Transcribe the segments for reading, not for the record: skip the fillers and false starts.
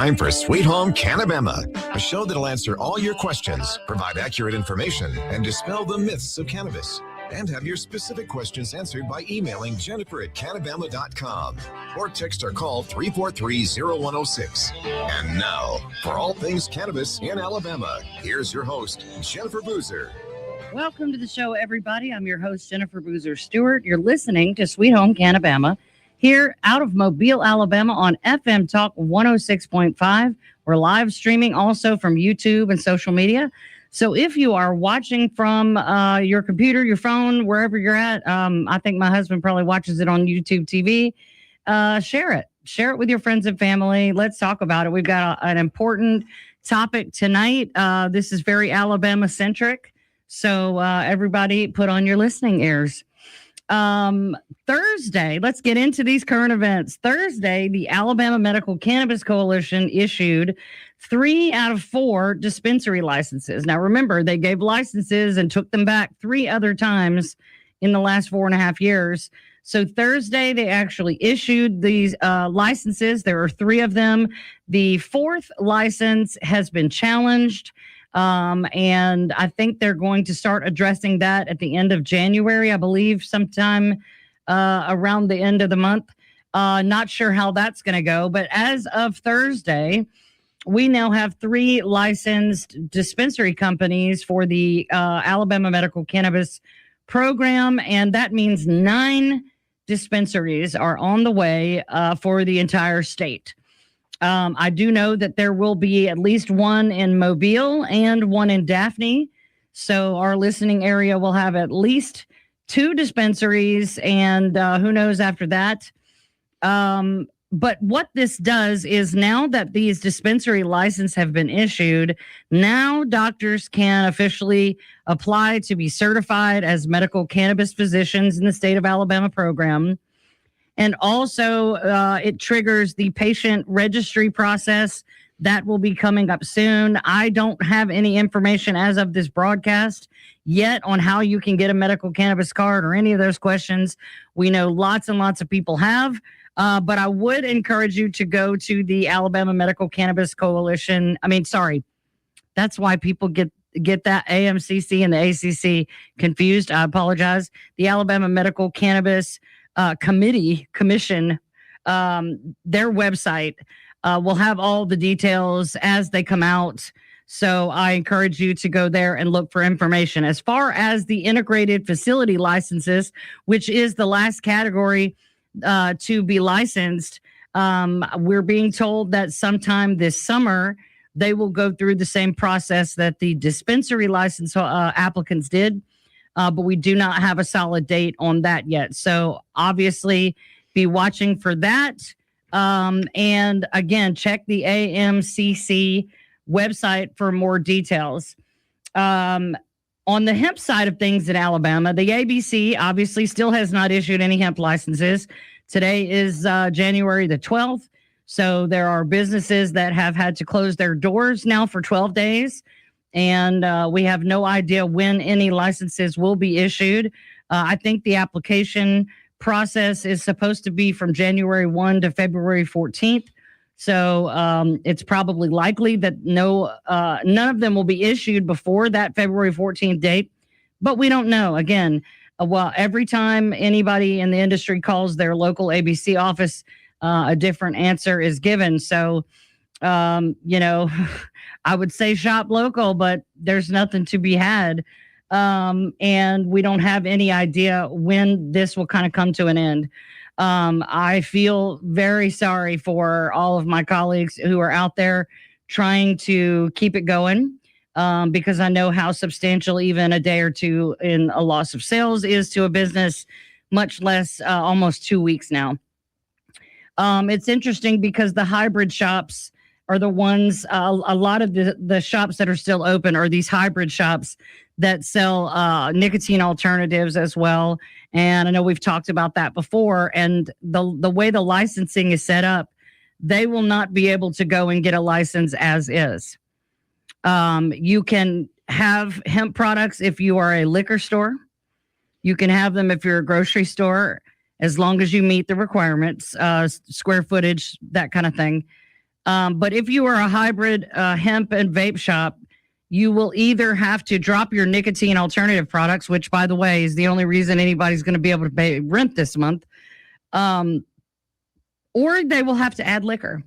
time for Sweet Home Cannabama, a show that'll answer all your questions, provide accurate information, and dispel the myths of cannabis. And have your specific questions answered by emailing Jennifer@Cannabama.com or text or call 343-0106. And now, for all things cannabis in Alabama, here's your host, Jennifer Boozer. Welcome to the show, everybody. I'm your host, Jennifer Boozer Stewart. You're listening to Sweet Home Cannabama here out of Mobile, Alabama on FM Talk 106.5. We're live streaming also from YouTube and social media. So if you are watching from your computer, your phone, wherever you're at, I think my husband probably watches it on YouTube TV. Share it. Share it with your friends and family. Let's talk about it. We've got an important topic tonight. This is very Alabama-centric. So everybody put on your listening ears. Thursday, let's get into these current events. Thursday, the Alabama Medical Cannabis Coalition issued 3 out of 4 dispensary licenses. Now, remember, they gave licenses and took them back 3 other times in the last 4.5 years. So Thursday, they actually issued these licenses. There are 3 of them. The 4th license has been challenged. And I think they're going to start addressing that at the end of January, I believe, sometime around the end of the month. Not sure how that's going to go. But as of Thursday, we now have 3 licensed dispensary companies for the Alabama Medical Cannabis Program. And that means 9 dispensaries are on the way for the entire state. I do know that there will be at least 1 in Mobile and 1 in Daphne. So our listening area will have at least 2 dispensaries, and who knows after that. But what this does is now that these dispensary licenses have been issued, now doctors can officially apply to be certified as medical cannabis physicians in the state of Alabama program. And also, it triggers the patient registry process that will be coming up soon. I don't have any information as of this broadcast yet on how you can get a medical cannabis card or any of those questions. We know lots and lots of people have, but I would encourage you to go to the Alabama Medical Cannabis Coalition. That's why people get that AMCC and the ACC confused. I apologize. The Alabama Medical Cannabis Commission, their website will have all the details as they come out. So I encourage you to go there and look for information. As far as the integrated facility licenses, which is the last category to be licensed, we're being told that sometime this summer, they will go through the same process that the dispensary license applicants did. But we do not have a solid date on that yet. So obviously be watching for that. And again, check the AMCC website for more details. On the hemp side of things in Alabama, the ABC obviously still has not issued any hemp licenses. Today is January the 12th. So there are businesses that have had to close their doors now for 12 days. And we have no idea when any licenses will be issued. I think the application process is supposed to be from January 1 to February 14th. So it's probably likely that none of them will be issued before that February 14th date. But we don't know. Again, every time anybody in the industry calls their local ABC office, a different answer is given. So, I would say shop local, but there's nothing to be had. And we don't have any idea when this will kind of come to an end. I feel very sorry for all of my colleagues who are out there trying to keep it going, because I know how substantial even a day or 2 in a loss of sales is to a business, much less almost 2 weeks now. It's interesting because the hybrid shops are the ones, a lot of the shops that are still open are these hybrid shops that sell nicotine alternatives as well. And I know we've talked about that before. And the way the licensing is set up, they will not be able to go and get a license as is. You can have hemp products if you are a liquor store. You can have them if you're a grocery store, as long as you meet the requirements, square footage, that kind of thing. But if you are a hybrid hemp and vape shop, you will either have to drop your nicotine alternative products, which, by the way, is the only reason anybody's going to be able to pay rent this month, or they will have to add liquor,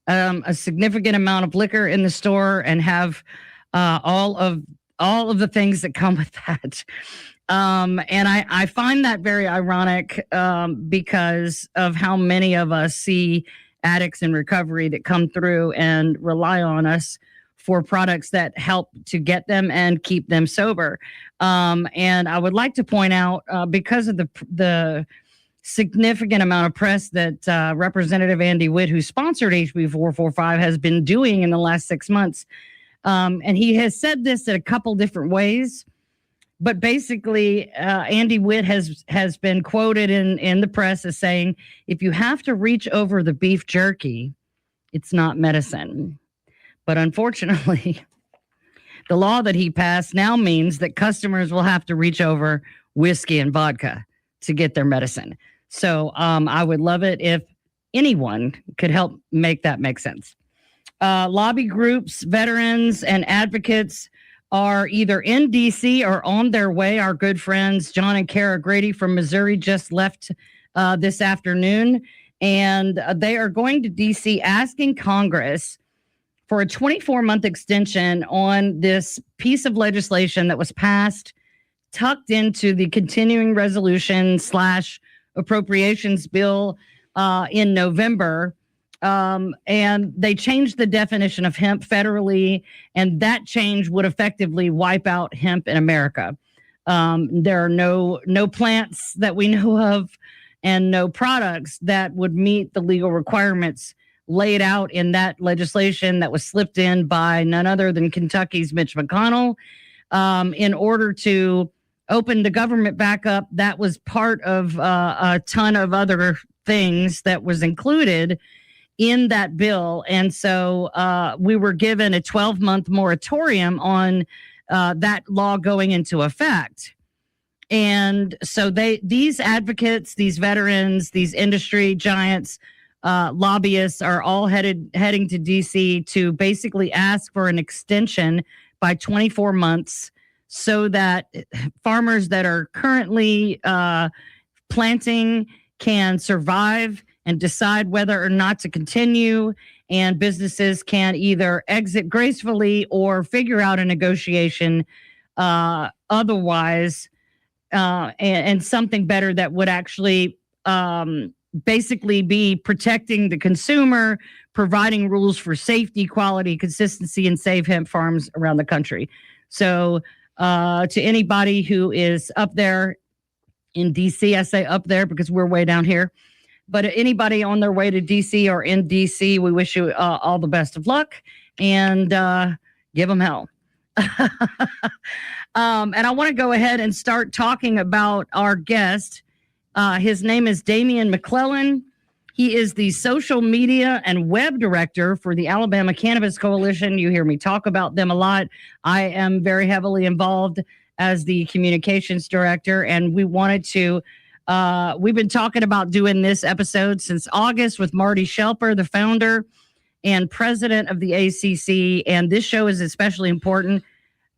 a significant amount of liquor in the store, and have all of the things that come with that. And I find that very ironic because of how many of us see addicts in recovery that come through and rely on us for products that help to get them and keep them sober. And I would like to point out, because of the significant amount of press that Representative Andy Witt, who sponsored HB 445, has been doing in the last 6 months. And he has said this in a couple different ways. But basically, Andy Witt has been quoted in the press as saying, if you have to reach over the beef jerky, it's not medicine. But unfortunately, the law that he passed now means that customers will have to reach over whiskey and vodka to get their medicine. So I would love it if anyone could help make that make sense. Lobby groups, veterans, and advocates are either in D.C. or on their way. Our good friends John and Kara Grady from Missouri just left this afternoon, and they are going to D.C. asking Congress for a 24-month extension on this piece of legislation that was passed, tucked into the continuing resolution / appropriations bill in November. And they changed the definition of hemp federally, and that change would effectively wipe out hemp in America. There are no plants that we know of and no products that would meet the legal requirements laid out in that legislation that was slipped in by none other than Kentucky's Mitch McConnell in order to open the government back up. That was part of a ton of other things that was included in that bill. And so we were given a 12-month moratorium on that law going into effect. And so these advocates, these veterans, these industry giants, lobbyists are all heading to DC to basically ask for an extension by 24 months so that farmers that are currently planting can survive and decide whether or not to continue, and businesses can either exit gracefully or figure out a negotiation otherwise, and something better that would actually basically be protecting the consumer, providing rules for safety, quality, consistency, and save hemp farms around the country. So to anybody who is up there in DC, I say up there because we're way down here, but anybody on their way to DC or in DC, we wish you all the best of luck and give them hell. And I want to go ahead and start talking about our guest. His name is Damion McClellen. He is the social media and web director for the Alabama Cannabis Coalition. You hear me talk about them a lot. I am very heavily involved as the communications director, and we wanted to we've been talking about doing this episode since August with Marty Shelper, the founder and president of the ACC. And this show is especially important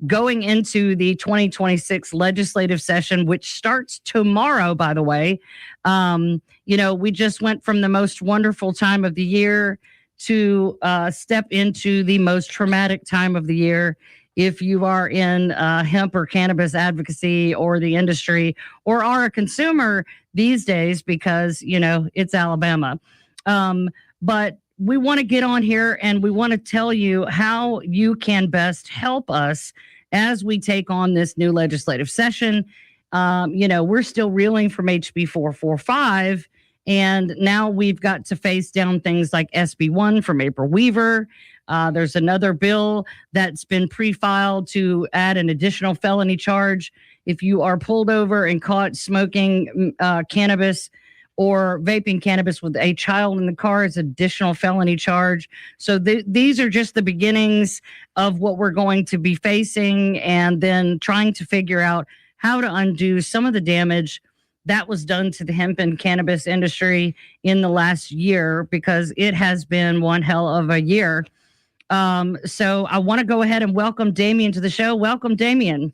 going into the 2026 legislative session, which starts tomorrow, by the way. We just went from the most wonderful time of the year to step into the most traumatic time of the year. If you are in hemp or cannabis advocacy or the industry or are a consumer these days, because, it's Alabama. But we want to get on here and we want to tell you how you can best help us as we take on this new legislative session. We're still reeling from HB 445, and now we've got to face down things like SB 1 from April Weaver. There's another bill that's been pre-filed to add an additional felony charge if you are pulled over and caught smoking cannabis or vaping cannabis with a child in the car. Is additional felony charge. So these are just the beginnings of what we're going to be facing, and then trying to figure out how to undo some of the damage that was done to the hemp and cannabis industry in the last year, because it has been one hell of a year. So I want to go ahead and welcome Damion to the show. Welcome, Damion.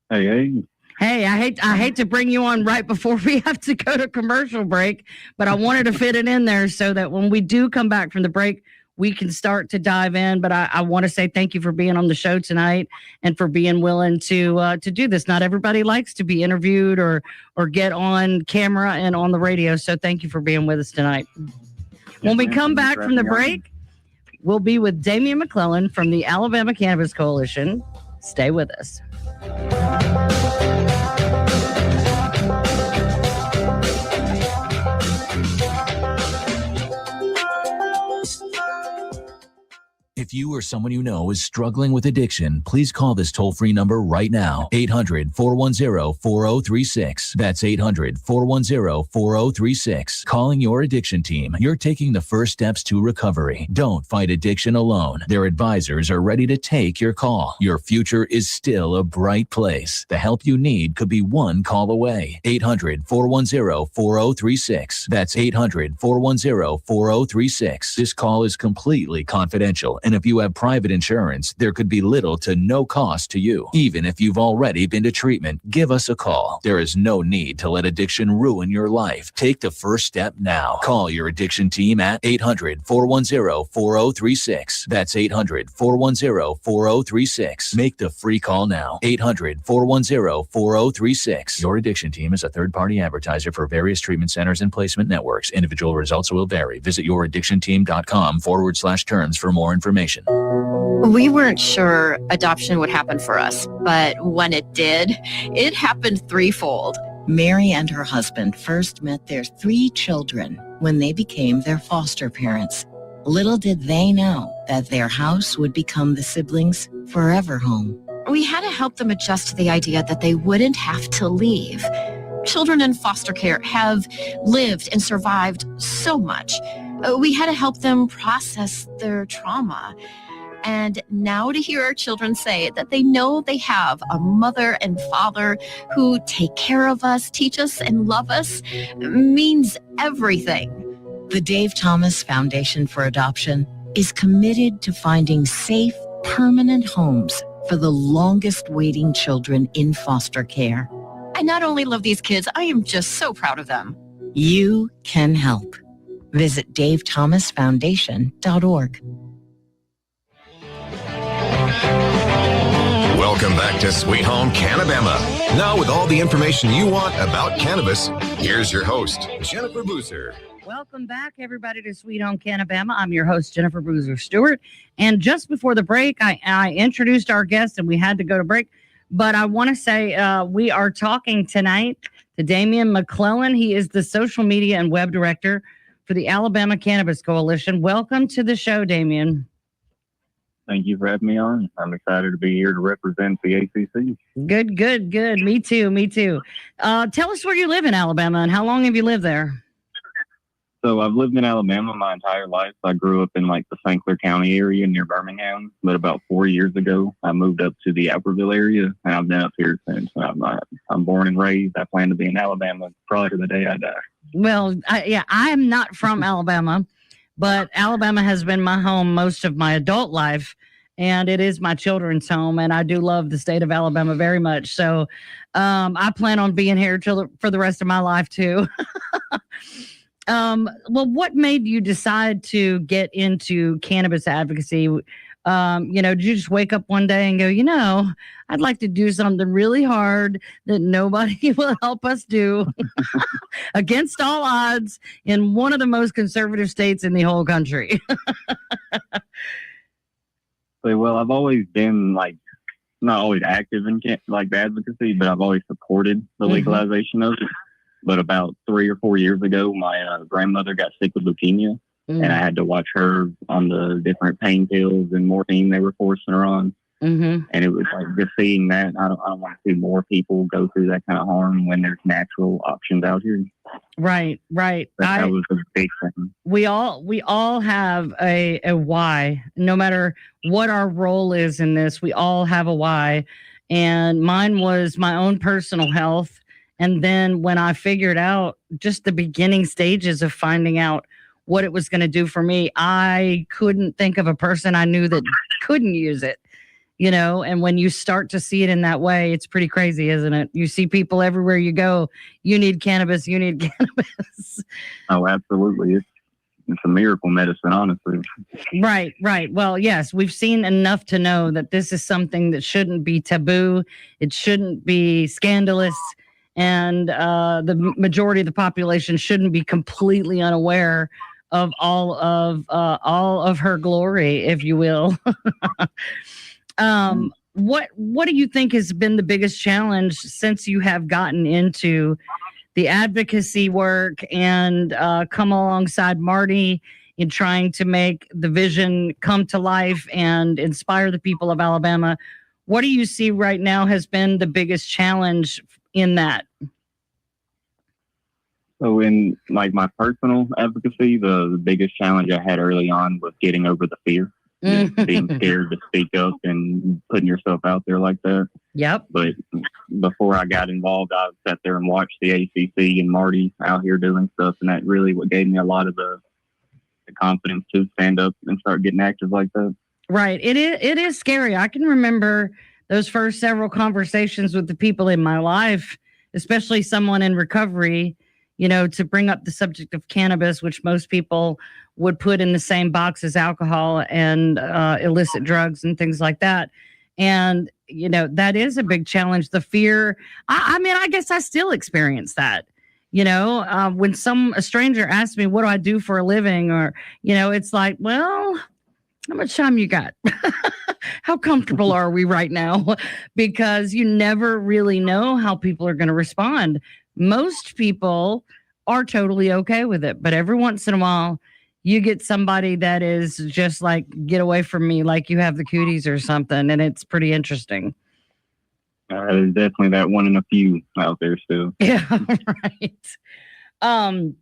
Hey. Hey, I hate to bring you on right before we have to go to commercial break, but I wanted to fit it in there so that when we do come back from the break, we can start to dive in. But I want to say thank you for being on the show tonight and for being willing to do this. Not everybody likes to be interviewed or get on camera and on the radio. So thank you for being with us tonight. When we come back from the break, we'll be with Damion McClellen from the Alabama Cannabis Coalition. Stay with us. If you or someone you know is struggling with addiction, please call this toll-free number right now. 800-410-4036. That's 800-410-4036. Calling your addiction team. You're taking the first steps to recovery. Don't fight addiction alone. Their advisors are ready to take your call. Your future is still a bright place. The help you need could be one call away. 800-410-4036. That's 800-410-4036. This call is completely confidential. And if you have private insurance, there could be little to no cost to you. Even if you've already been to treatment, give us a call. There is no need to let addiction ruin your life. Take the first step now. Call your addiction team at 800-410-4036. That's 800-410-4036. Make the free call now. 800-410-4036. Your addiction team is a third-party advertiser for various treatment centers and placement networks. Individual results will vary. Visit youraddictionteam.com/terms for more information. We weren't sure adoption would happen for us, but when it did, it happened threefold. Mary and her husband first met their 3 children when they became their foster parents. Little did they know that their house would become the siblings' forever home. We had to help them adjust to the idea that they wouldn't have to leave. Children in foster care have lived and survived so much. We had to help them process their trauma. And now to hear our children say that they know they have a mother and father who take care of us, teach us, and love us means everything. The Dave Thomas Foundation for Adoption is committed to finding safe, permanent homes for the longest waiting children in foster care. I not only love these kids, I am just so proud of them. You can help. Visit davethomasfoundation.org. Welcome back to Sweet Home Cannabama. Now with all the information you want about cannabis, here's your host, Jennifer Boozer. Welcome back, everybody, to Sweet Home Cannabama. I'm your host, Jennifer Boozer Stewart. And just before the break, I introduced our guest and we had to go to break. But I want to say we are talking tonight to Damion McClellen. He is the social media and web director for the Alabama Cannabis Coalition. Welcome to the show, Damion. Thank you for having me on. I'm excited to be here to represent the ACC. Good. Me too. Tell us where you live in Alabama and how long have you lived there? So I've lived in Alabama my entire life. I grew up in like the St. Clair County area near Birmingham, but about 4 years ago, I moved up to the Albertville area, and I've been up here since. I'm born and raised. I plan to be in Alabama probably to the day I die. Well, I am not from Alabama, but Alabama has been my home most of my adult life, and it is my children's home, and I do love the state of Alabama very much. So I plan on being here for the rest of my life, too. Well, what made you decide to get into cannabis advocacy? Did you just wake up one day and go, I'd like to do something really hard that nobody will help us do against all odds in one of the most conservative states in the whole country? Well, I've always been not always active in advocacy, but I've always supported the legalization of it. But about 3 or 4 years ago, my grandmother got sick with leukemia, and I had to watch her on the different pain pills and morphine they were forcing her on. And it was like just seeing that. I don't want to see more people go through that kind of harm when there's natural options out here. Right. That was a big thing. We all have a why. No matter what our role is in this, we all have a why. And mine was my own personal health And then when I figured out just the beginning stages of finding out what it was going to do for me, I couldn't think of a person I knew that couldn't use it, and when you start to see it in that way, it's pretty crazy, isn't it? You see people everywhere you go, you need cannabis. Oh, absolutely. It's a miracle medicine, honestly. Right. Well, yes, we've seen enough to know that this is something that shouldn't be taboo. It shouldn't be scandalous. And the majority of the population shouldn't be completely unaware of all of her glory, if you will. What do you think has been the biggest challenge since you have gotten into the advocacy work and come alongside Marty in trying to make the vision come to life and inspire the people of Alabama? What do you see right now has been the biggest challenge in that? So in like my personal advocacy, the biggest challenge I had early on was getting over the fear. Just being scared to speak up and putting yourself out there like that. Yep. But before I got involved, I sat there and watched the ACC and Marty out here doing stuff, and that really what gave me a lot of the confidence to stand up and start getting active like that. Right. It is scary. I can remember those first several conversations with the people in my life, especially someone in recovery, to bring up the subject of cannabis, which most people would put in the same box as alcohol and illicit drugs and things like that. And, that is a big challenge. The fear. I mean, I guess I still experience that, when a stranger asks me, what do I do for a living? Or, it's like, well, how much time you got? How comfortable are we right now? Because you never really know how people are going to respond. Most people are totally okay with it, but every once in a while, you get somebody that is just like, get away from me, like you have the cooties or something, and it's pretty interesting. There's definitely that one in a few out there still. Yeah, right.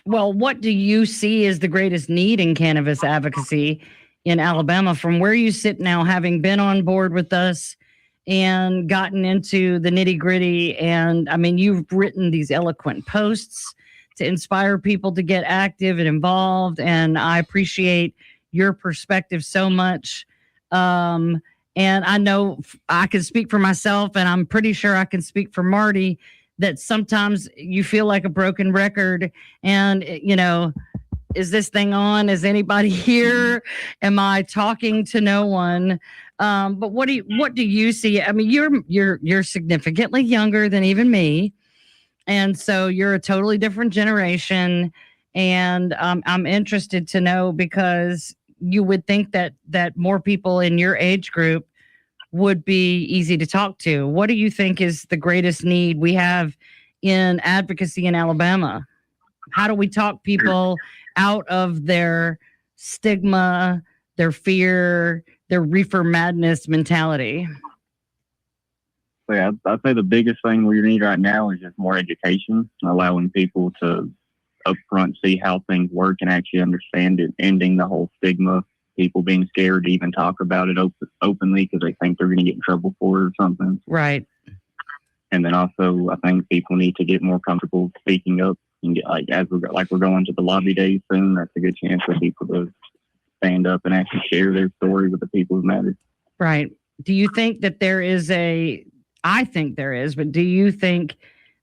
Well, what do you see as the greatest need in cannabis advocacy in Alabama from where you sit now, having been on board with us and gotten into the nitty gritty? And I mean, you've written these eloquent posts to inspire people to get active and involved. And I appreciate your perspective so much. And I know I can speak for myself, and I'm pretty sure I can speak for Marty, that sometimes you feel like a broken record and, is this thing on? Is anybody here? Am I talking to no one? But what do you see? I mean, you're significantly younger than even me. And so you're a totally different generation. And I'm interested to know, because you would think that more people in your age group would be easy to talk to. What do you think is the greatest need we have in advocacy in Alabama? How do we talk people out of their stigma, their fear, their reefer madness mentality? So yeah, I'd say the biggest thing we need right now is just more education, allowing people to upfront see how things work and actually understand it, ending the whole stigma, people being scared to even talk about it openly because they think they're going to get in trouble for it or something. Right. And then also, I think people need to get more comfortable speaking up and get we're going to the lobby days soon. That's a good chance for people to stand up and actually share their story with the people who matter. Right. Do you think that there is I think there is, but do you think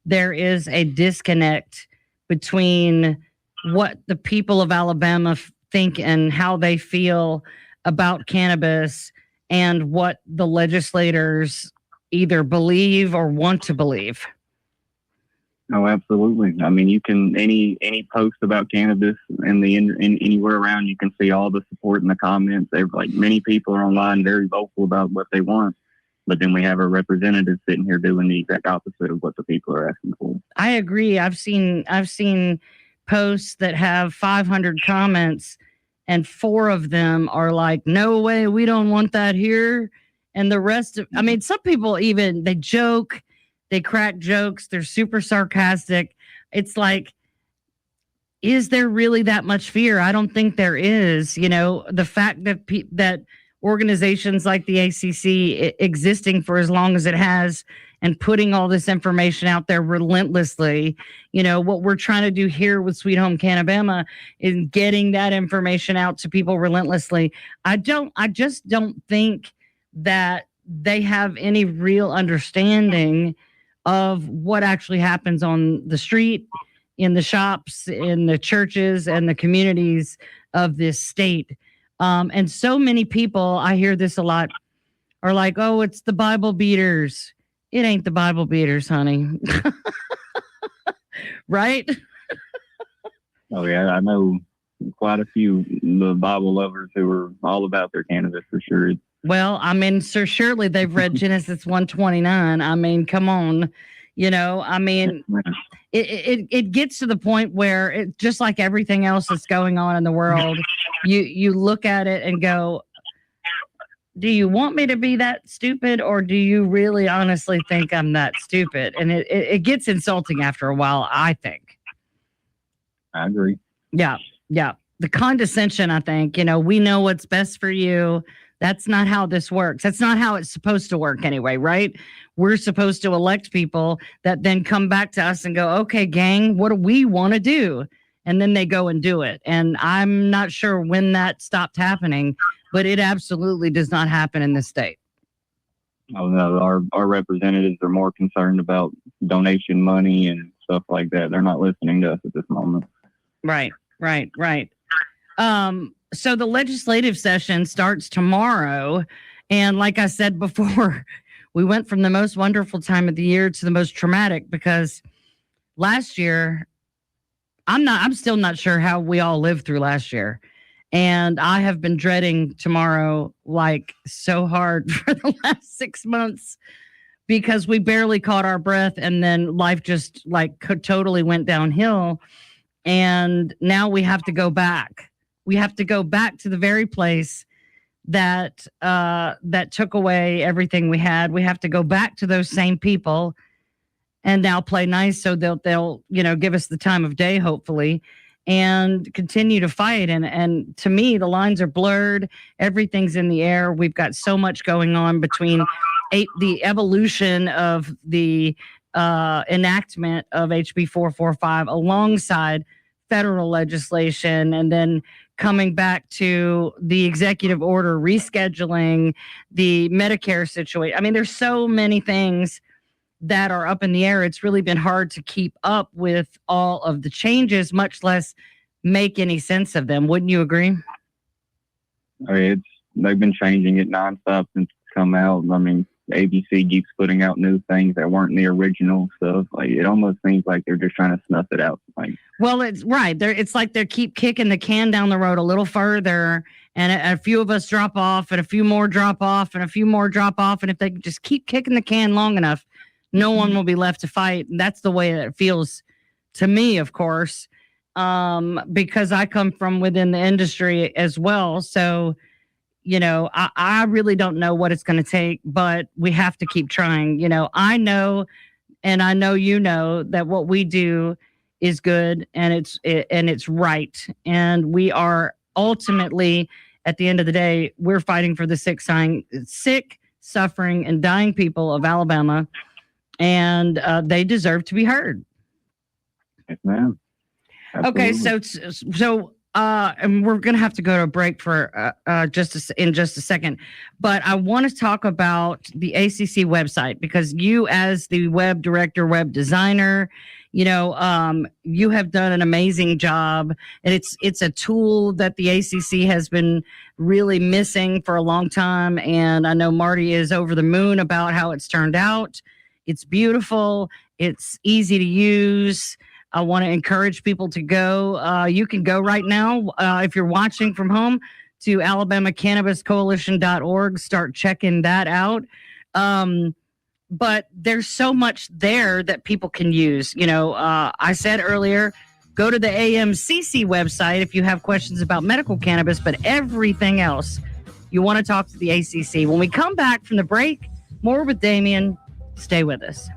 there is a disconnect between what the people of Alabama think and how they feel about cannabis and what the legislators either believe or want to believe? Oh, absolutely. I mean, you can any post about cannabis in anywhere around, you can see all the support in the comments. Many people are online very vocal about what they want. But then we have our representatives sitting here doing the exact opposite of what the people are asking for. I agree. I've seen posts that have 500 comments, and 4 of them are like, "No way, we don't want that here." And the rest of, I mean, some people even, they joke, they crack jokes, they're super sarcastic. It's like, is there really that much fear? I don't think there is. The fact that organizations like the ACC existing for as long as it has and putting all this information out there relentlessly. You know, what we're trying to do here with Sweet Home Cannabama is getting that information out to people relentlessly. I just don't think that they have any real understanding of what actually happens on the street, in the shops, in the churches, and the communities of this state. And so many people, I hear this a lot, are like, oh, it's the Bible beaters. It ain't the Bible beaters, honey. Right? Oh, yeah. I know quite a few the Bible lovers who are all about their cannabis for sure. Well, I mean, sir, surely they've read Genesis 1:29. I mean, come on. You know, I mean, it gets to the point where it, just like everything else that's going on in the world, you look at it and go, do you want me to be that stupid, or do you really honestly think I'm that stupid? And it gets insulting after a while, I think. I agree. Yeah. The condescension, I think, you know, we know what's best for you. That's not how this works. That's not how it's supposed to work anyway, right? We're supposed to elect people that then come back to us and go, okay, gang, what do we want to do? And then they go and do it. And I'm not sure when that stopped happening, but it absolutely does not happen in this state. Oh, no, our representatives are more concerned about donation money and stuff like that. They're not listening to us at this moment. Right. So the legislative session starts tomorrow. And like I said before, we went from the most wonderful time of the year to the most traumatic, because last year, I'm still not sure how we all lived through last year. And I have been dreading tomorrow like so hard for the last 6 months, because we barely caught our breath, and then life just like totally went downhill. And now we have to go back. We have to go back to the very place that took away everything we had. We have to go back to those same people and now play nice, so they'll give us the time of day, hopefully, and continue to fight. And to me, the lines are blurred. Everything's in the air. We've got so much going on between the evolution of the enactment of HB 445 alongside federal legislation, and then coming back to the executive order rescheduling, the Medicare situation. I mean, there's so many things that are up in the air. It's really been hard to keep up with all of the changes, much less make any sense of them. Wouldn't you agree? I mean, they've been changing it nonstop since it's come out. I mean, ABC keeps putting out new things that weren't in the original stuff. Like, it almost seems like they're just trying to snuff it out. Like, well, it's right. It's like they keep kicking the can down the road a little further, and a few of us drop off, and a few more drop off, and a few more drop off. And if they just keep kicking the can long enough, no one will be left to fight. And that's the way that it feels to me, of course, because I come from within the industry as well. So, I really don't know what it's going to take, but we have to keep trying. I know, and I know that what we do is good, and it's right. And we are ultimately, at the end of the day, we're fighting for the sick, suffering, and dying people of Alabama, and they deserve to be heard. Yes, ma'am. Okay, so. And we're going to have to go to a break for in just a second. But I want to talk about the ACC website, because you, as the web director, web designer, you have done an amazing job. And it's a tool that the ACC has been really missing for a long time. And I know Marty is over the moon about how it's turned out. It's beautiful. It's easy to use. I want to encourage people to go. You can go right now, if you're watching from home, to alabamacannabiscoalition.org. Start checking that out. But there's so much there that people can use. I said earlier, go to the AMCC website if you have questions about medical cannabis, but everything else, you want to talk to the ACC. When we come back from the break, more with Damion. Stay with us.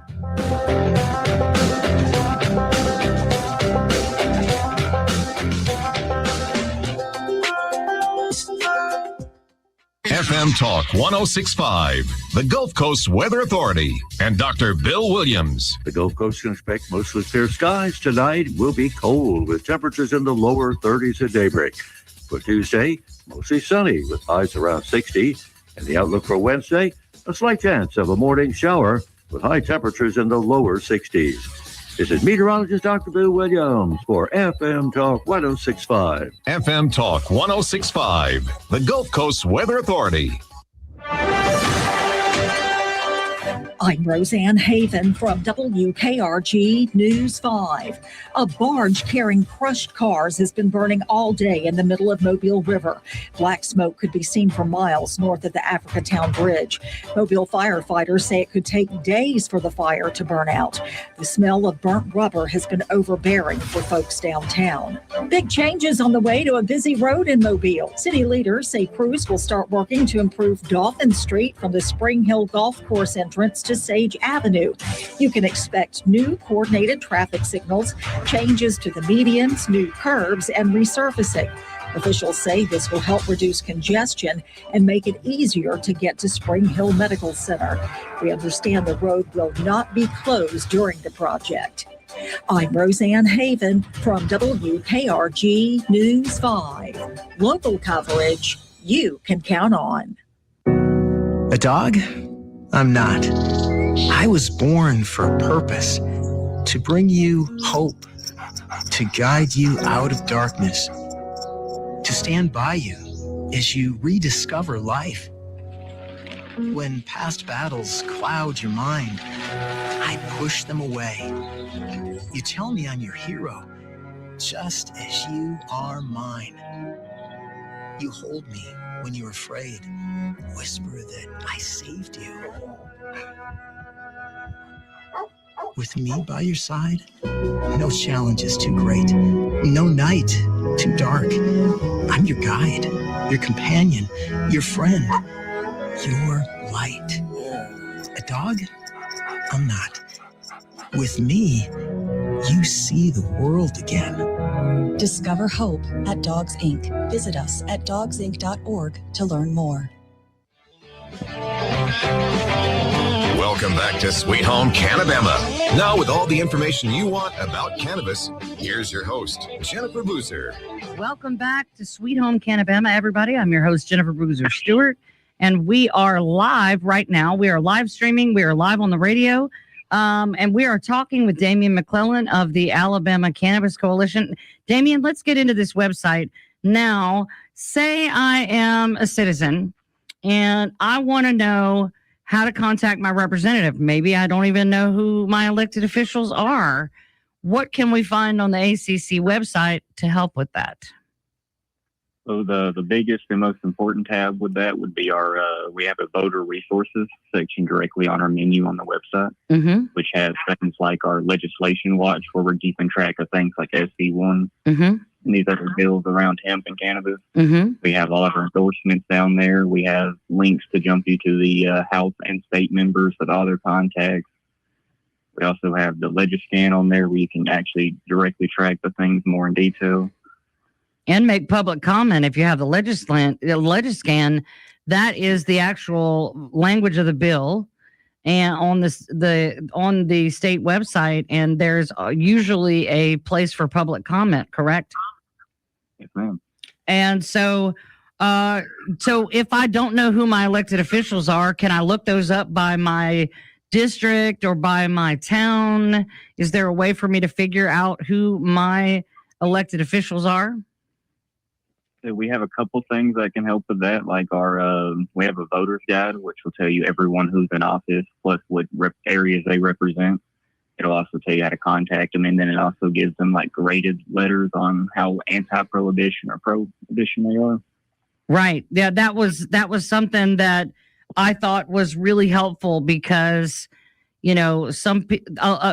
FM Talk 1065, the Gulf Coast Weather Authority, and Dr. Bill Williams. The Gulf Coast can expect mostly clear skies. Tonight will be cold with temperatures in the lower 30s at daybreak. For Tuesday, mostly sunny with highs around 60. And the outlook for Wednesday, a slight chance of a morning shower with high temperatures in the lower 60s. This is meteorologist Dr. Bill Williams for FM Talk 1065. FM Talk 1065, the Gulf Coast Weather Authority. I'm Roseanne Haven from WKRG News 5. A barge carrying crushed cars has been burning all day in the middle of Mobile River. Black smoke could be seen for miles north of the Africatown Bridge. Mobile firefighters say it could take days for the fire to burn out. The smell of burnt rubber has been overbearing for folks downtown. Big changes on the way to a busy road in Mobile. City leaders say crews will start working to improve Dolphin Street from the Spring Hill Golf Course entrance to Sage Avenue. You can expect new coordinated traffic signals, changes to the medians, new curbs, and resurfacing. Officials say this will help reduce congestion and make it easier to get to Spring Hill Medical Center. We understand the road will not be closed during the project. I'm Roseanne Haven from WKRG News 5. Local coverage you can count on. A dog? I'm not. I was born for a purpose, to bring you hope, to guide you out of darkness, to stand by you as you rediscover life. When past battles cloud your mind, I push them away. You tell me I'm your hero, just as you are mine. You hold me when you're afraid, whisper that I saved you. With me by your side, no challenge is too great, no night too dark. I'm your guide, your companion, your friend, your light. A dog? I'm not. With me, you see the world again. Discover hope at Dogs Inc. Visit us at dogsinc.org to learn more. Welcome back to Sweet Home Cannabama. Now with all the information you want about cannabis, here's your host, Jennifer Boozer. Welcome back to Sweet Home Cannabama, everybody. I'm your host, Jennifer Boozer Stewart, and we are live right now. We are live streaming. We are live on the radio, and we are talking with Damion McClellen of the Alabama Cannabis Coalition. Damion, let's get into this website. Now, say I am a citizen, and I want to know how to contact my representative. Maybe I don't even know who my elected officials are. What can we find on the ACC website to help with that? So the biggest and most important tab with that would be our, we have a voter resources section directly on our menu on the website, which has things like our legislation watch where we're keeping track of things like SB1 and these other bills around hemp and cannabis. We have all of our endorsements down there. We have links to jump you to the House and state members with all their contacts. We also have the Legiscan on there where you can actually directly track the things more in detail. And make public comment if you have the Legiscan. That is the actual language of the bill, and on the state website. And there's usually a place for public comment. Correct? Yes, ma'am. And so if I don't know who my elected officials are, can I look those up by my district or by my town? Is there a way for me to figure out who my elected officials are? We have a couple things that can help with that, like our we have a voter's guide, which will tell you everyone who's in office, plus what areas they represent. It'll also tell you how to contact them, and then it also gives them like graded letters on how anti-prohibition or prohibition they are. Right. Yeah, that was something that I thought was really helpful because, you know,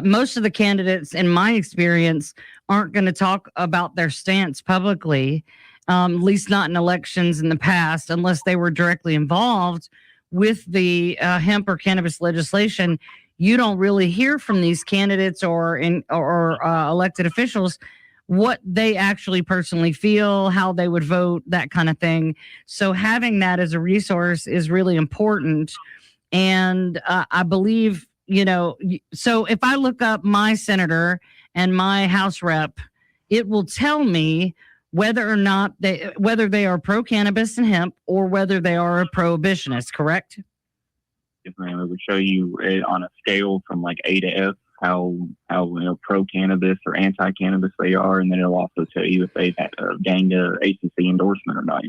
most of the candidates, in my experience, aren't going to talk about their stance publicly. At least not in elections in the past, unless they were directly involved with the hemp or cannabis legislation. You don't really hear from these candidates or elected officials what they actually personally feel, how they would vote, that kind of thing. So having that as a resource is really important. And I believe, so if I look up my senator and my House rep, it will tell me whether or not whether they are pro cannabis and hemp or whether they are a prohibitionist, correct? Yes, ma'am. It would show you on a scale from like A to F how pro cannabis or anti cannabis they are, and then it'll also tell you if they've gained a ACC endorsement or not.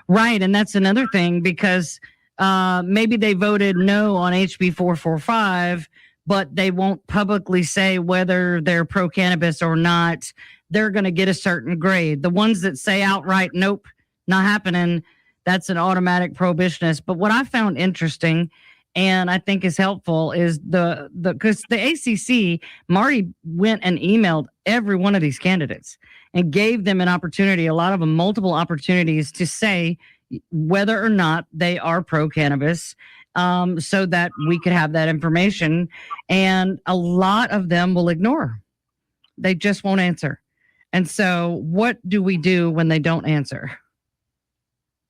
Right, and that's another thing, because maybe they voted no on HB 445, but they won't publicly say whether they're pro cannabis or not. They're going to get a certain grade. The ones that say outright, nope, not happening, that's an automatic prohibitionist. But what I found interesting and I think is helpful is because the ACC, Marty went and emailed every one of these candidates and gave them an opportunity, a lot of them multiple opportunities, to say whether or not they are pro cannabis, so that we could have that information. And a lot of them will ignore. They just won't answer. And so what do we do when they don't answer?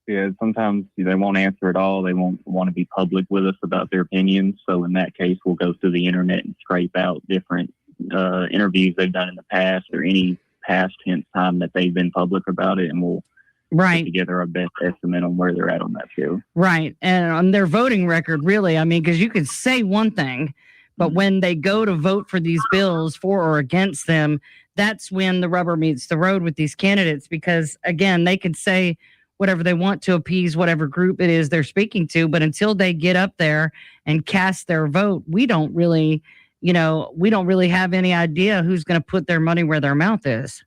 Yeah, sometimes they won't answer at all. They won't want to be public with us about their opinions. So in that case, we'll go through the internet and scrape out different interviews they've done in the past or any past tense time that they've been public about it, and we'll put together our best estimate on where they're at on that scale. Right. And on their voting record, really, I mean, because you could say one thing, but when they go to vote for these bills for or against them, that's when the rubber meets the road with these candidates, because, again, they could say whatever they want to appease whatever group it is they're speaking to. But until they get up there and cast their vote, we don't really have any idea who's going to put their money where their mouth is.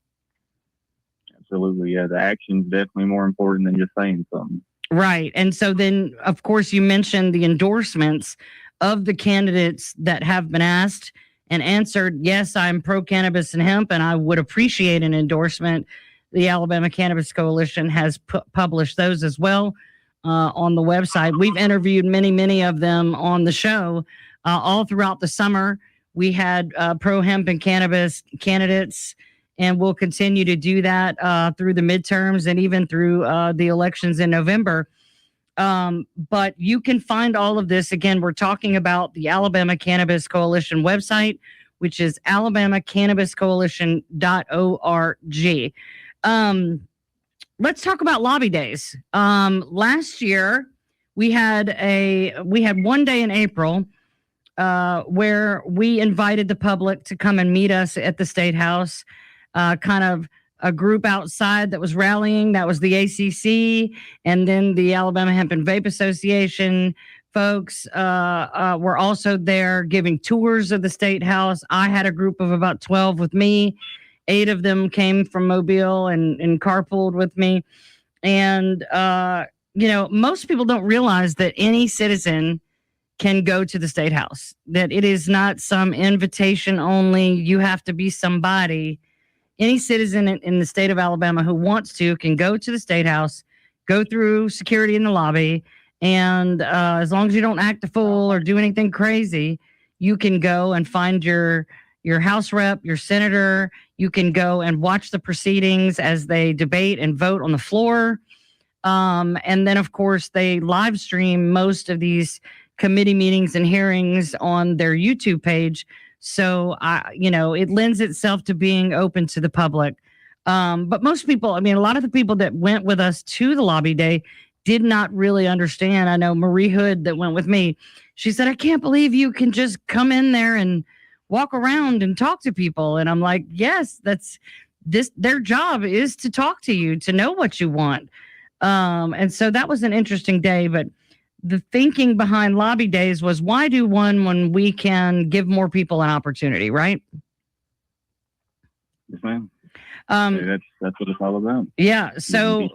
Absolutely. Yeah. The action's definitely more important than just saying something. Right. And so then, of course, you mentioned the endorsements of the candidates that have been asked and answered, yes, I'm pro cannabis and hemp, and I would appreciate an endorsement. The Alabama Cannabis Coalition has published those as well on the website. We've interviewed many of them on the show all throughout the summer. We had pro hemp and cannabis candidates, and we'll continue to do that through the midterms and even through the elections in November. But you can find all of this. Again, we're talking about the Alabama Cannabis Coalition website, which is alabamacannabiscoalition.org. Let's talk about lobby days. Last year we had one day in April where we invited the public to come and meet us at the State House, kind of a group outside that was rallying. That was the ACC, and then the Alabama Hemp and Vape Association folks were also there giving tours of the State House. I had a group of about 12 with me. 8 of them came from Mobile and carpooled with me. And, most people don't realize that any citizen can go to the State House, that it is not some invitation only. You have to be somebody. Any citizen in the state of Alabama who wants to can go to the State House, go through security in the lobby, and as long as you don't act a fool or do anything crazy, you can go and find your House rep, your senator. You can go and watch the proceedings as they debate and vote on the floor. And then, of course, they live stream most of these committee meetings and hearings on their YouTube page. So, it lends itself to being open to the public. But most people, a lot of the people that went with us to the lobby day did not really understand. I know Marie Hood that went with me. She said, I can't believe you can just come in there and walk around and talk to people. And I'm like, yes, their job is to talk to you, to know what you want. And so that was an interesting day. But the thinking behind lobby days was, why do one when we can give more people an opportunity, right? Yes, ma'am. That's what it's all about. Yeah. So,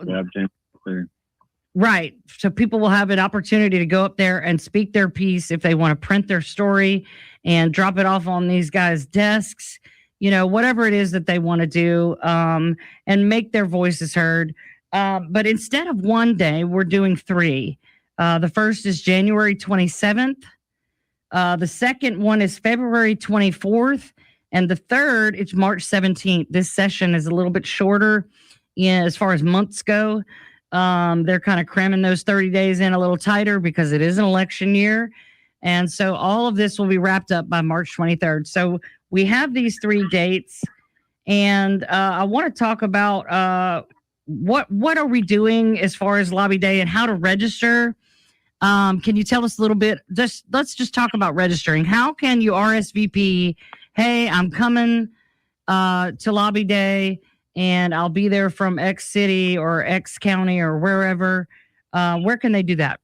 right. So people will have an opportunity to go up there and speak their piece if they want to print their story and drop it off on these guys' desks, whatever it is that they want to do, and make their voices heard. But instead of one day, we're doing 3. The first is January 27th. The second one is February 24th. And the third, it's March 17th. This session is a little bit shorter as far as months go. They're kind of cramming those 30 days in a little tighter because it is an election year. And so all of this will be wrapped up by March 23rd. So we have these 3 dates. And I want to talk about what are we doing as far as Lobby Day and how to register. Can you tell us a little bit? Let's just talk about registering. How can you RSVP? Hey, I'm coming to Lobby Day, and I'll be there from X city or X county or wherever. Where can they do that?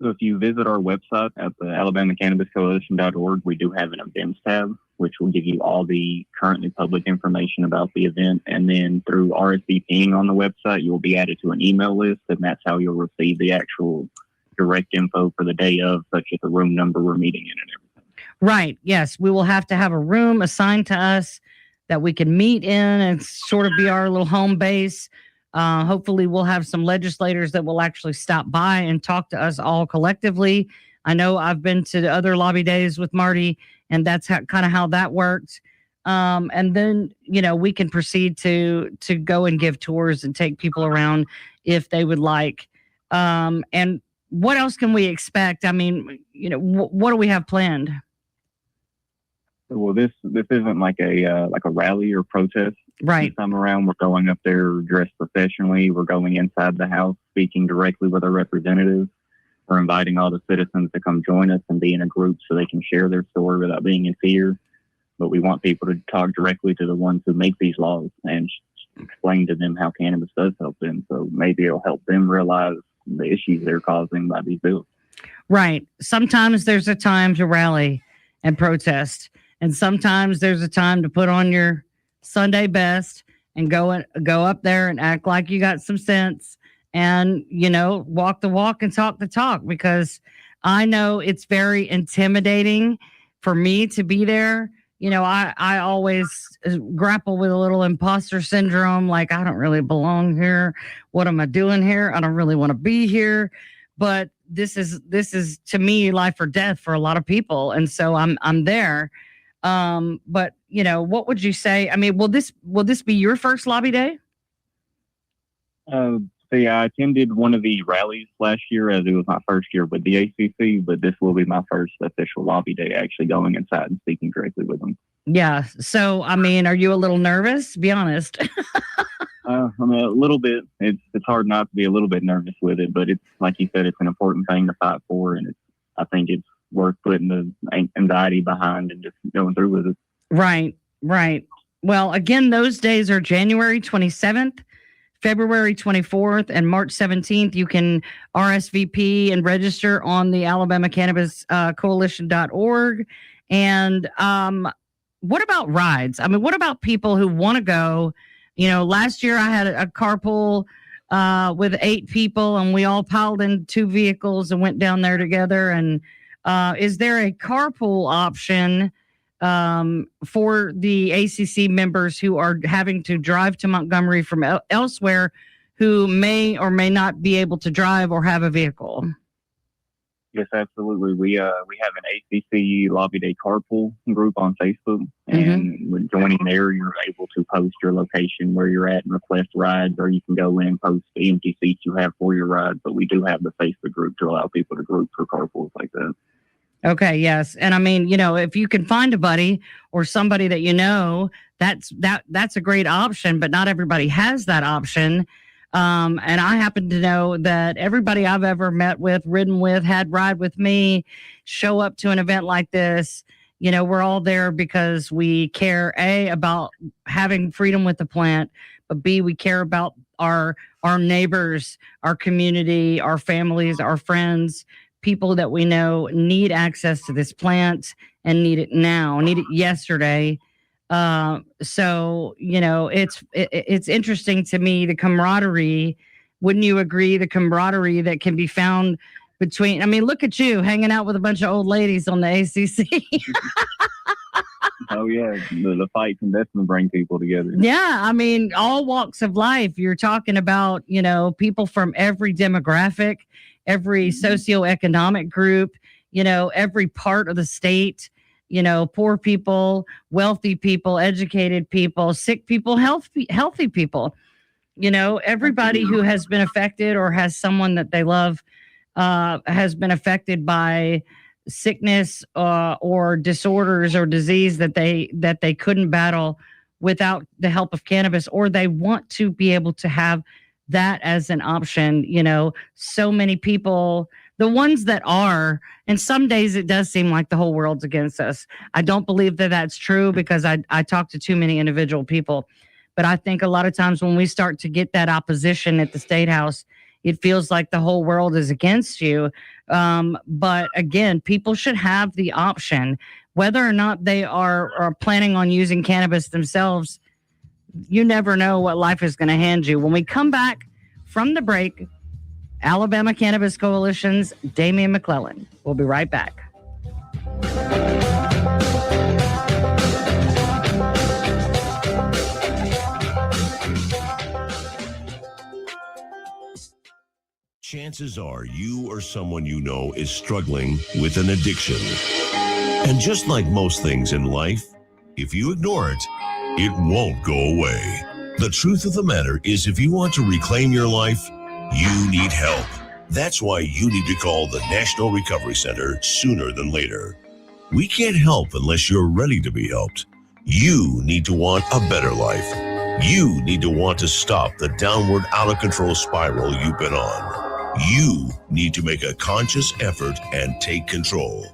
So if you visit our website at the Alabama Cannabis Coalition.org, we do have an events tab, which will give you all the currently public information about the event. And then through RSVPing on the website, you'll be added to an email list, and that's how you'll receive the actual direct info for the day of, such as the room number we're meeting in and everything. Right. Yes. We will have to have a room assigned to us that we can meet in and sort of be our little home base. Hopefully we'll have some legislators that will actually stop by and talk to us all collectively. I know I've been to the other Lobby Days with Marty, and that's kind of how that worked. And then, we can proceed to go and give tours and take people around if they would like. And what else can we expect? I mean, what do we have planned? Well, this isn't like a rally or protest. Right. This time around, we're going up there dressed professionally. We're going inside the House, speaking directly with our representatives. We're inviting all the citizens to come join us and be in a group so they can share their story without being in fear. But we want people to talk directly to the ones who make these laws and explain to them how cannabis does help them. So maybe it'll help them realize the issues they're causing by these bills. Right. Sometimes there's a time to rally and protest. And sometimes there's a time to put on your Sunday best and go up there and act like you got some sense and, walk the walk and talk the talk, because I know it's very intimidating for me to be there. I always grapple with a little imposter syndrome. Like, I don't really belong here. What am I doing here? I don't really want to be here. But this is to me life or death for a lot of people. And so I'm there. But what would you say? I mean, will this be your first Lobby Day? I attended one of the rallies last year, as it was my first year with the ACC, but this will be my first official Lobby Day, actually going inside and speaking directly with them. Yeah. So, I mean, are you a little nervous? Be honest. I mean, a little bit. It's hard not to be a little bit nervous with it, but it's like you said, it's an important thing to fight for, and I think it's worth putting the anxiety behind and just going through with it. Right. Well, again, those days are January 27th, February 24th, and March 17th. You can RSVP and register on the Alabama Cannabis Coalition.org. And what about rides? I mean, what about people who want to go? Last year I had a carpool with 8 people, and we all piled in 2 vehicles and went down there together. And is there a carpool option for the ACC members who are having to drive to Montgomery from elsewhere, who may or may not be able to drive or have a vehicle? Yes, absolutely. We have an ACC Lobby Day carpool group on Facebook, and when joining there, you're able to post your location where you're at and request rides, or you can go in and post the empty seats you have for your ride. But we do have the Facebook group to allow people to group for carpools like that. Okay, yes. And I mean, if you can find a buddy or somebody that that's a great option, but not everybody has that option. And I happen to know that everybody I've ever met with, ridden with, had ride with me, show up to an event like this. We're all there because we care, A, about having freedom with the plant, but B, we care about our neighbors, our community, our families, our friends. People that we know need access to this plant and need it now, need it yesterday. So, it's interesting to me, the camaraderie. Wouldn't you agree? The camaraderie that can be found between, I mean, look at you hanging out with a bunch of old ladies on the ACC. Oh, yeah. The fight can definitely bring people together. Yeah. I mean, all walks of life. You're talking about, people from every demographic, every socioeconomic group, every part of the state. poor people, wealthy people, educated people, sick people, healthy people. Everybody who has been affected or has someone that they love has been affected by sickness or disorders or disease that they couldn't battle without the help of cannabis, or they want to be able to have that as an option. So many people, the ones that are, and some days it does seem like the whole world's against us. I don't believe that that's true, because I talk to too many individual people. But I think a lot of times when we start to get that opposition at the State House, it feels like the whole world is against you. But again, people should have the option, whether or not they are planning on using cannabis themselves. You never know what life is going to hand you. When we come back from the break, Alabama Cannabis Coalition's Damion McClellen. We'll be right back. Chances are you or someone you know is struggling with an addiction. And just like most things in life, if you ignore it, it won't go away. The truth of the matter is, if you want to reclaim your life, you need help. That's why you need to call the National Recovery Center sooner than later. We can't help unless you're ready to be helped. You need to want a better life. You need to want to stop the downward, out-of-control spiral you've been on. You need to make a conscious effort and take control.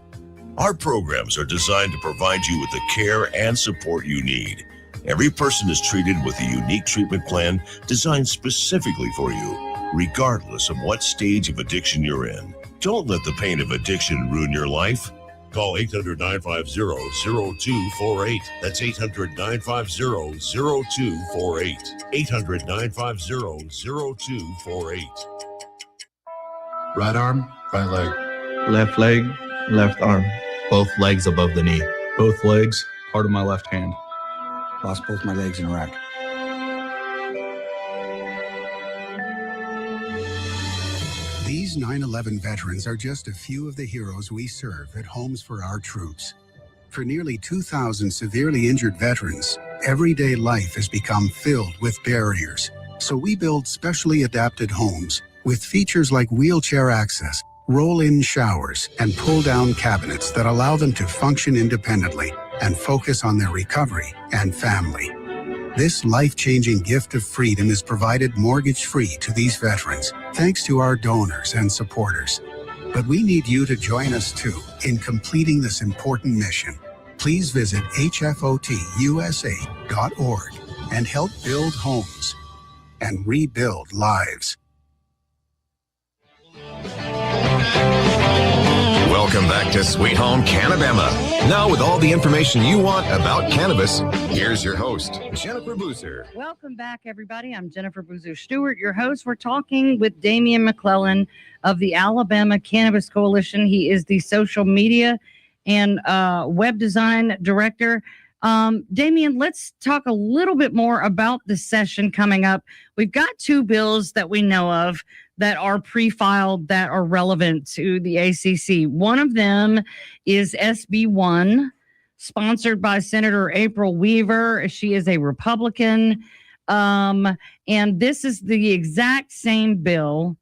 Our programs are designed to provide you with the care and support you need. Every person is treated with a unique treatment plan designed specifically for you, regardless of what stage of addiction you're in. Don't let the pain of addiction ruin your life. Call 800-950-0248. That's 800-950-0248. 800-950-0248. Right arm, right leg. Left leg, left arm. Both legs above the knee. Both legs, part of my left hand. Lost both my legs in Iraq. These 9/11 veterans are just a few of the heroes we serve at Homes for Our Troops. For nearly 2,000 severely injured veterans, everyday life has become filled with barriers. So we build specially adapted homes with features like wheelchair access, roll-in showers, and pull-down cabinets that allow them to function independently and focus on their recovery and family. This life-changing gift of freedom is provided mortgage-free to these veterans, thanks to our donors and supporters. But we need you to join us too in completing this important mission. Please visit hfotusa.org and help build homes and rebuild lives. Welcome back to Sweet Home Cannabama. Now, with all the information you want about cannabis, here's your host, Jennifer Boozer. Welcome back, everybody. I'm Jennifer Boozer Stewart, your host. We're talking with Damion McClellen of the Alabama Cannabis Coalition. He is the social media and web design director. Damion, let's talk a little bit more about the session coming up. We've got two bills that we know of that are pre-filed that are relevant to the ACC. One of them is SB 1, sponsored by Senator April Weaver. She is a Republican. And this is the exact same bill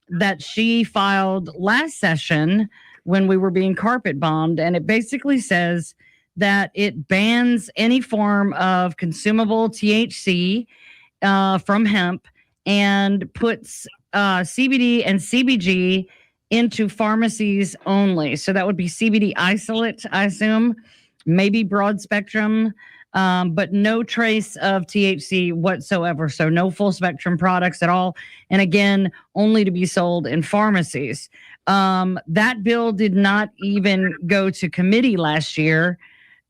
that she filed last session when we were being carpet bombed. And it basically says that it bans any form of consumable THC from hemp and puts CBD and CBG into pharmacies only. So that would be CBD isolate, I assume, maybe broad spectrum, but no trace of THC whatsoever. So no full spectrum products at all. And again, only to be sold in pharmacies. That bill did not even go to committee last year.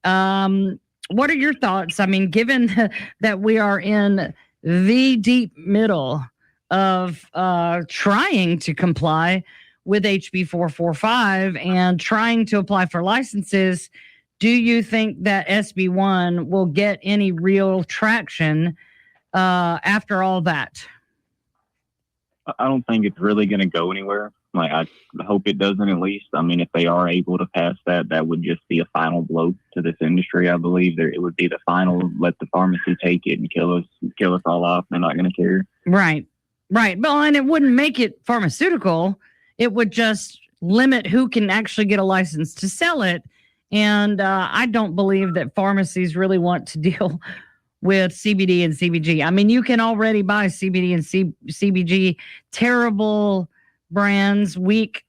What are your thoughts? I mean, given that we are in the deep middle of trying to comply with HB 445 and trying to apply for licenses, do you think that SB 1 will get any real traction after all that? I don't think it's really going to go anywhere. Like, I hope it doesn't, at least. I mean, if they are able to pass that, that would just be a final blow to this industry. I believe it would be the final, let the pharmacy take it and kill us all off. They're not going to care. Right. Well, and it wouldn't make it pharmaceutical. It would just limit who can actually get a license to sell it. And I don't believe that pharmacies really want to deal with CBD and CBG. I mean, you can already buy CBD and CBG, terrible brands, weak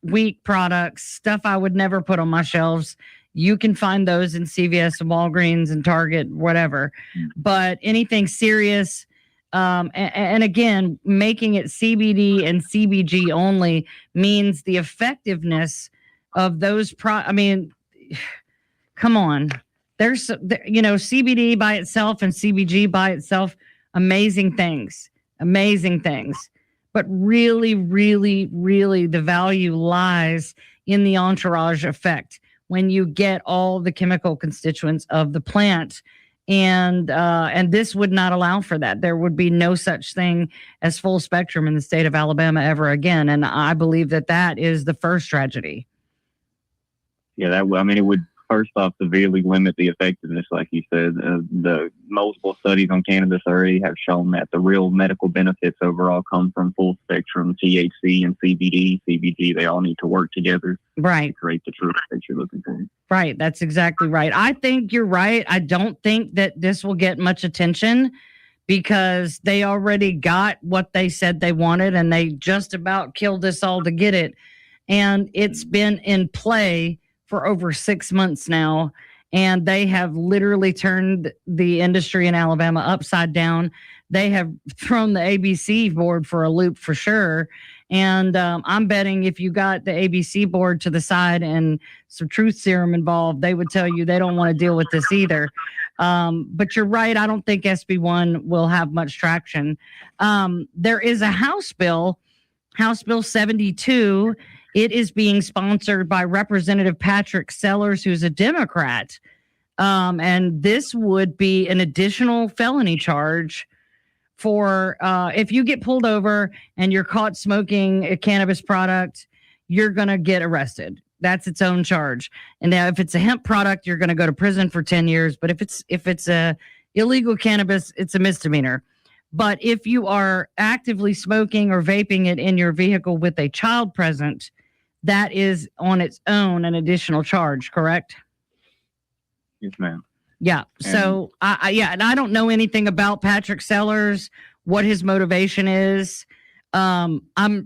products, stuff I would never put on my shelves. You can find those in CVS and Walgreens and Target, whatever. But anything serious, and again, making it CBD and CBG only means the effectiveness of those I mean, come on. There's, CBD by itself and CBG by itself, amazing things. But really, really, really the value lies in the entourage effect when you get all the chemical constituents of the plant. And this would not allow for that. There would be no such thing as full spectrum in the state of Alabama ever again. And I believe that is the first tragedy. Yeah, it would first off severely limit the effectiveness, like you said. The multiple studies on cannabis already have shown that the real medical benefits overall come from full spectrum THC and CBD, CBG. They all need to work together, right, to create the truth that you're looking for. Right, that's exactly right. I think you're right. I don't think that this will get much attention because they already got what they said they wanted, and they just about killed us all to get it. And it's been in play for over 6 months now, and they have literally turned the industry in Alabama upside down. They have thrown the ABC board for a loop for sure. And I'm betting if you got the ABC board to the side and some truth serum involved, they would tell you they don't want to deal with this either. But you're right. I don't think SB1 will have much traction. There is a House Bill 72. It is being sponsored by Representative Patrick Sellers, who's a Democrat. And this would be an additional felony charge for if you get pulled over and you're caught smoking a cannabis product, you're going to get arrested. That's its own charge. And now if it's a hemp product, you're going to go to prison for 10 years. But if it's a illegal cannabis, it's a misdemeanor. But if you are actively smoking or vaping it in your vehicle with a child present, that is on its own an additional charge, correct? Yes, ma'am. Yeah. So and I don't know anything about Patrick Sellers, what his motivation is. I'm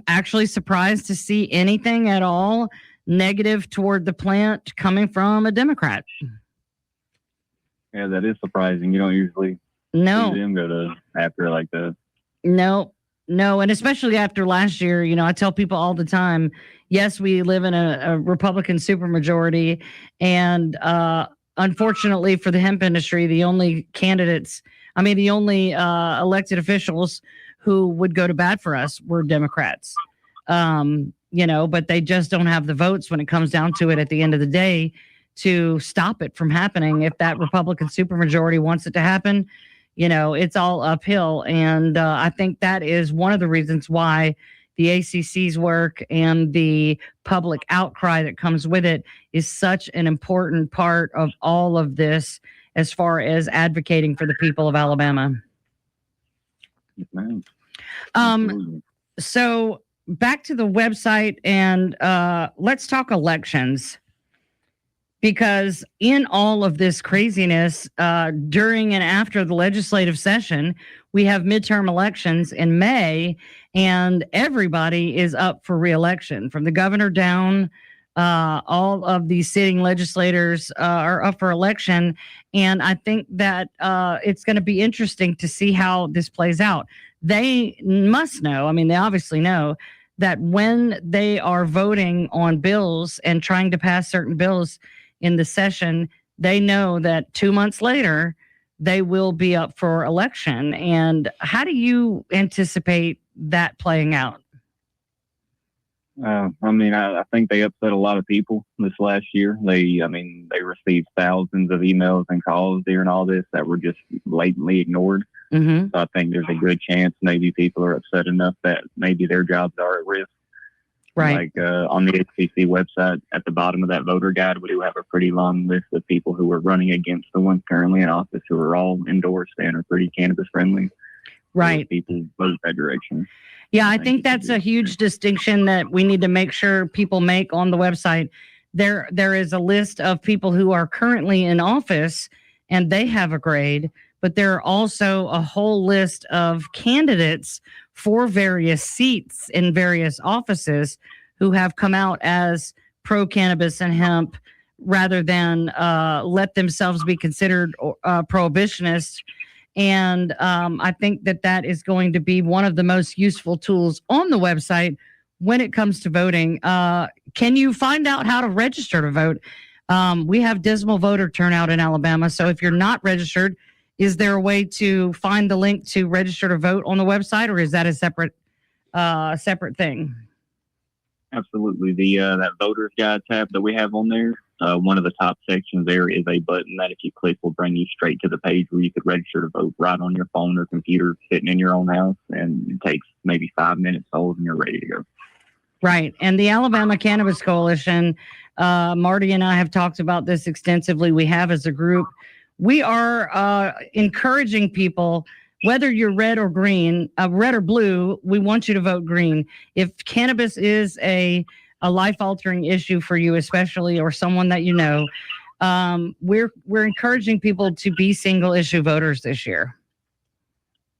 actually surprised to see anything at all negative toward the plant coming from a Democrat. Yeah, that is surprising. You don't usually see them go to after like that. No, and especially after last year, I tell people all the time, yes, we live in a Republican supermajority, and unfortunately for the hemp industry, the only elected officials who would go to bat for us were Democrats. But they just don't have the votes when it comes down to it at the end of the day to stop it from happening. If that Republican supermajority wants it to happen, it's all uphill. And I think that is one of the reasons why the ACC's work and the public outcry that comes with it is such an important part of all of this as far as advocating for the people of Alabama. Yes, ma'am. So back to the website, and let's talk elections. Because in all of this craziness, during and after the legislative session, we have midterm elections in May, and everybody is up for re-election. From the governor down, all of the sitting legislators are up for election. And I think that it's going to be interesting to see how this plays out. They must know, they obviously know, that when they are voting on bills and trying to pass certain bills in the session, they know that 2 months later, they will be up for election. And how do you anticipate that playing out? I think they upset a lot of people this last year. They received thousands of emails and calls during all this that were just blatantly ignored. Mm-hmm. So I think there's a good chance maybe people are upset enough that maybe their jobs are at risk. Right. Like on the HCC website, at the bottom of that voter guide, we do have a pretty long list of people who are running against the ones currently in office who are all endorsed and are pretty cannabis friendly. Right. So people vote that direction. Yeah, I think that's a huge distinction that we need to make sure people make on the website. There is a list of people who are currently in office and they have a grade, but there are also a whole list of candidates for various seats in various offices who have come out as pro-cannabis and hemp rather than let themselves be considered prohibitionists. And I think that is going to be one of the most useful tools on the website when it comes to voting. Can you find out how to register to vote? We have dismal voter turnout in Alabama. So if you're not registered, is there a way to find the link to register to vote on the website, or is that a separate thing? Absolutely. That voters guide tab that we have on there, one of the top sections there is a button that if you click will bring you straight to the page where you could register to vote right on your phone or computer sitting in your own house, and it takes maybe 5 minutes old and you're ready to go. Right. And the Alabama Cannabis Coalition, Marty and I have talked about this extensively. We have as a group. We are encouraging people, whether you're red or green, red or blue, we want you to vote green. If cannabis is a life-altering issue for you, especially, or someone that you know, we're encouraging people to be single-issue voters this year.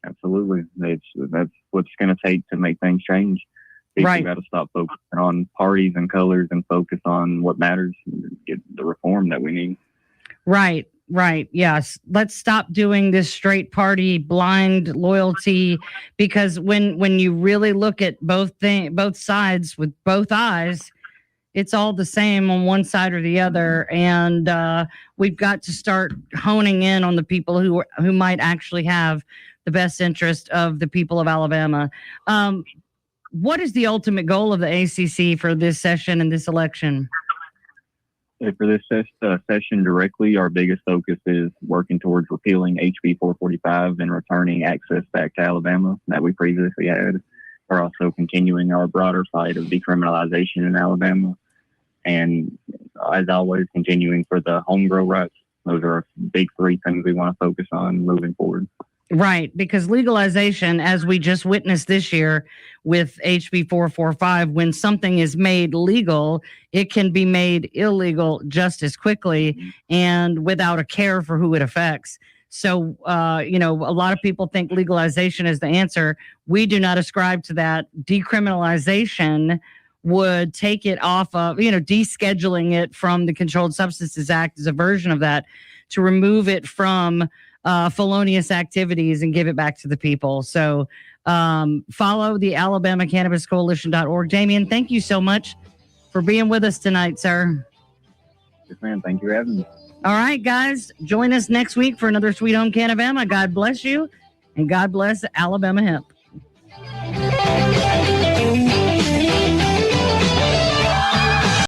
Absolutely. That's what's going to take to make things change. People got to stop focusing on parties and colors and focus on what matters and get the reform that we need. Right. Yes. Let's stop doing this straight party blind loyalty, because when you really look at both sides with both eyes, it's all the same on one side or the other. And we've got to start honing in on the people who might actually have the best interest of the people of Alabama. What is the ultimate goal of the ACC for this session and this election? For this session directly, our biggest focus is working towards repealing HB 445 and returning access back to Alabama that we previously had. We're also continuing our broader fight of decriminalization in Alabama. And as always, continuing for the home grow rights. Those are our big three things we want to focus on moving forward. Right, because legalization, as we just witnessed this year with HB 445, when something is made legal, it can be made illegal just as quickly and without a care for who it affects. So, a lot of people think legalization is the answer. We do not ascribe to that. Decriminalization would take it off of, descheduling it from the Controlled Substances Act is a version of that to remove it from felonious activities and give it back to the people. So follow the Alabama Cannabis Coalition.org. Damion, thank you so much for being with us tonight, sir. Yes, ma'am. Thank you for having me. All right, guys, join us next week for another Sweet Home Cannabama. God bless you, and God bless Alabama Hemp.